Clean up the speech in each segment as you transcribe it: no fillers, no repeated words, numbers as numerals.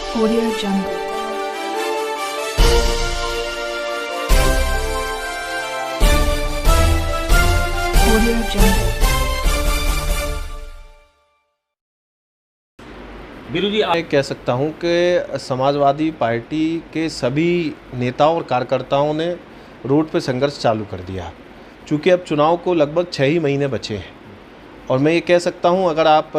Audio Jungle. Audio Jungle. Biru जी, मैं कह सकता हूं कि समाजवादी पार्टी के सभी नेताओं और कार्यकर्ताओं ने रोड पे संघर्ष चालू कर दिया, चूँकि अब चुनाव को लगभग 6 ही महीने बचे हैं। और मैं ये कह सकता हूं, अगर आप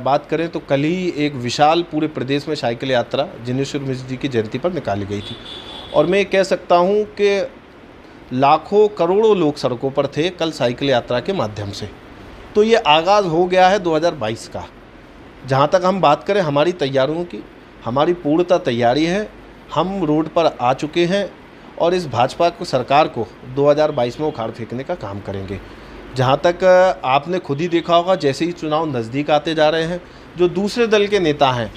बात करें तो कल ही एक विशाल पूरे प्रदेश में साइकिल यात्रा जिनेश्वर मिश्र जी की जयंती पर निकाली गई थी। और मैं ये कह सकता हूं कि लाखों करोड़ों लोग सड़कों पर थे कल साइकिल यात्रा के माध्यम से। तो ये आगाज़ हो गया है 2022 का। जहाँ तक हम बात करें हमारी तैयारियों की, हमारी पूर्णतः तैयारी है। हम रोड पर आ चुके हैं और इस भाजपा को सरकार को 2022 में उखाड़ फेंकने का काम करेंगे। जहाँ तक आपने खुद ही देखा होगा, जैसे ही चुनाव नज़दीक आते जा रहे हैं, जो दूसरे दल के नेता हैं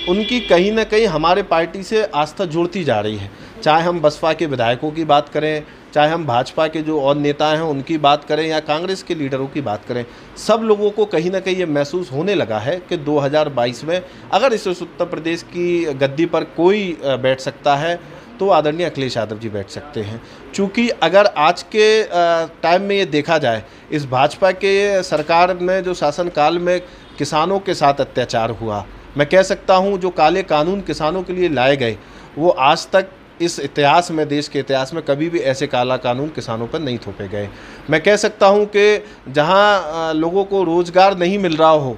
उनकी कहीं ना कहीं हमारे पार्टी से आस्था जुड़ती जा रही है। चाहे हम बसपा के विधायकों की बात करें, चाहे हम भाजपा के जो और नेता हैं उनकी बात करें, या कांग्रेस के लीडरों की बात करें, सब लोगों को कहीं ना कहीं ये महसूस होने लगा है कि 2022 में अगर इस उत्तर प्रदेश की गद्दी पर कोई बैठ सकता है तो आदरणीय अखिलेश यादव जी बैठ सकते हैं। चूँकि अगर आज के टाइम में ये देखा जाए, इस भाजपा के सरकार में जो शासनकाल में किसानों के साथ अत्याचार हुआ, मैं कह सकता हूँ जो काले कानून किसानों के लिए लाए गए, वो आज तक इस इतिहास में, देश के इतिहास में कभी भी ऐसे काला कानून किसानों पर नहीं थोपे गए। मैं कह सकता हूँ कि जहाँ लोगों को रोज़गार नहीं मिल रहा हो,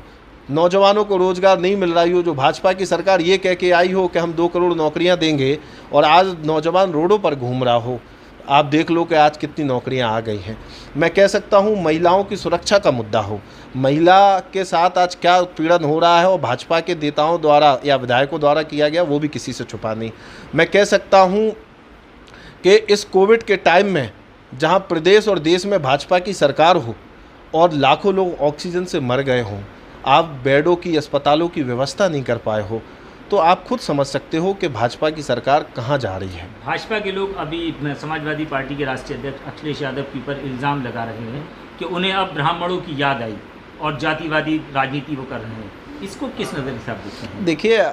नौजवानों को रोज़गार नहीं मिल रही हो, जो भाजपा की सरकार ये कह के आई हो कि हम 2 करोड़ नौकरियां देंगे, और आज नौजवान रोडों पर घूम रहा हो, आप देख लो कि आज कितनी नौकरियां आ गई हैं। मैं कह सकता हूं महिलाओं की सुरक्षा का मुद्दा हो, महिला के साथ आज क्या उत्पीड़न हो रहा है और भाजपा के नेताओं द्वारा या विधायकों द्वारा किया गया, वो भी किसी से छुपा नहीं। मैं कह सकता हूँ कि इस कोविड के टाइम में जहाँ प्रदेश और देश में भाजपा की सरकार हो और लाखों लोग ऑक्सीजन से मर गए हों, आप बेडों की, अस्पतालों की व्यवस्था नहीं कर पाए हो, तो आप खुद समझ सकते हो कि भाजपा की सरकार कहाँ जा रही है। भाजपा के लोग अभी समाजवादी पार्टी के राष्ट्रीय अध्यक्ष अखिलेश यादव की पर इल्ज़ाम लगा रहे हैं कि उन्हें अब ब्राह्मणों की याद आई और जातिवादी राजनीति वो कर रहे हैं। इसको किस नज़र से आप देखते हैं? देखिए,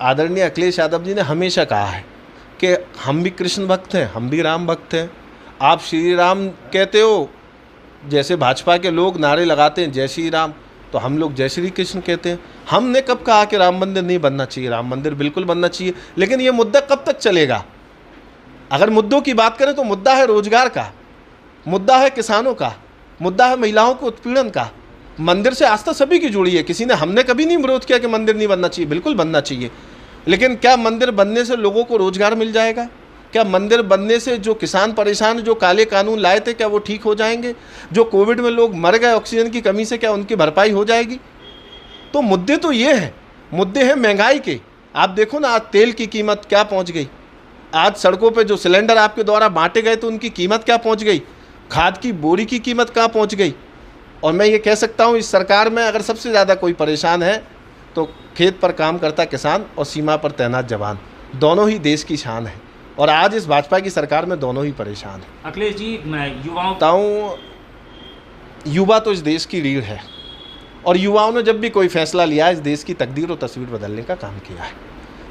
आदरणीय अखिलेश यादव जी ने हमेशा कहा है कि हम भी कृष्ण भक्त हैं, हम भी राम भक्त हैं। आप श्री राम कहते हो, जैसे भाजपा के लोग नारे लगाते हैं जय श्री राम, तो हम लोग जय श्री कृष्ण कहते हैं। हमने कब कहा कि राम मंदिर नहीं बनना चाहिए? राम मंदिर बिल्कुल बनना चाहिए, लेकिन ये मुद्दा कब तक चलेगा? अगर मुद्दों की बात करें तो मुद्दा है रोजगार का, मुद्दा है किसानों का, मुद्दा है महिलाओं के उत्पीड़न का। मंदिर से आस्था सभी की जुड़ी है, किसी ने, हमने कभी नहीं विरोध किया कि मंदिर नहीं बनना चाहिए, बिल्कुल बनना चाहिए। लेकिन क्या मंदिर बनने से लोगों को रोजगार मिल जाएगा? क्या मंदिर बनने से जो किसान परेशान, जो काले कानून लाए थे, क्या वो ठीक हो जाएंगे? जो कोविड में लोग मर गए ऑक्सीजन की कमी से, क्या उनकी भरपाई हो जाएगी? तो मुद्दे तो ये हैं, मुद्दे हैं महंगाई के। आप देखो ना, आज तेल की कीमत क्या पहुंच गई, आज सड़कों पे जो सिलेंडर आपके द्वारा बांटे गए तो उनकी कीमत क्या पहुंच गई, खाद की बोरी की कीमत कहाँ पहुंच गई। और मैं ये कह सकता हूँ, इस सरकार में अगर सबसे ज़्यादा कोई परेशान है तो खेत पर काम करता किसान और सीमा पर तैनात जवान, दोनों ही देश की शान है। और आज इस भाजपा की सरकार में दोनों ही परेशान हैं। अखिलेश जी, मैं युवाओं बताऊँ, युवा तो इस देश की रीढ़ है, और युवाओं ने जब भी कोई फैसला लिया, इस देश की तकदीर और तस्वीर बदलने का काम किया है।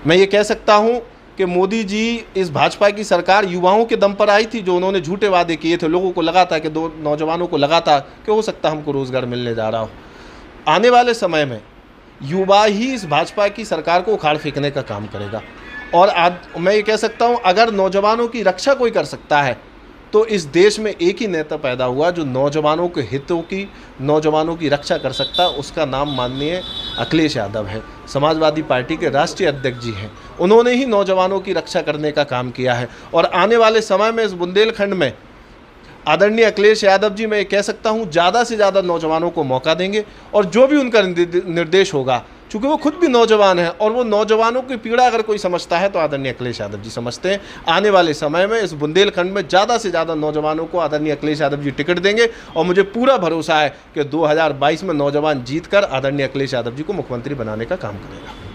मैं ये कह सकता हूँ कि मोदी जी, इस भाजपा की सरकार युवाओं के दम पर आई थी। जो उन्होंने झूठे वादे किए थे, लोगों को लगा था कि, 2 नौजवानों को लगा था कि हो सकता हमको रोज़गार मिलने जा रहा हो। आने वाले समय में युवा ही इस भाजपा की सरकार को उखाड़ फेंकने का काम करेगा। और मैं ये कह सकता हूँ, अगर नौजवानों की रक्षा कोई कर सकता है तो इस देश में एक ही नेता पैदा हुआ जो नौजवानों के हितों की, नौजवानों की रक्षा कर सकता है, उसका नाम माननीय अखिलेश यादव है। समाजवादी पार्टी के राष्ट्रीय अध्यक्ष जी हैं, उन्होंने ही नौजवानों की रक्षा करने का काम किया है। और आने वाले समय में इस बुंदेलखंड में आदरणीय अखिलेश यादव जी, मैं ये कह सकता हूँ, ज़्यादा से ज़्यादा नौजवानों को मौका देंगे। और जो भी उनका निर्देश होगा, चूँकि वो खुद भी नौजवान हैं और वो नौजवानों की पीड़ा अगर कोई समझता है तो आदरणीय अखिलेश यादव जी समझते हैं। आने वाले समय में इस बुंदेलखंड में ज़्यादा से ज़्यादा नौजवानों को आदरणीय अखिलेश यादव जी टिकट देंगे। और मुझे पूरा भरोसा है कि 2022 में नौजवान जीतकर आदरणीय अखिलेश यादव जी को मुख्यमंत्री बनाने का काम करेगा।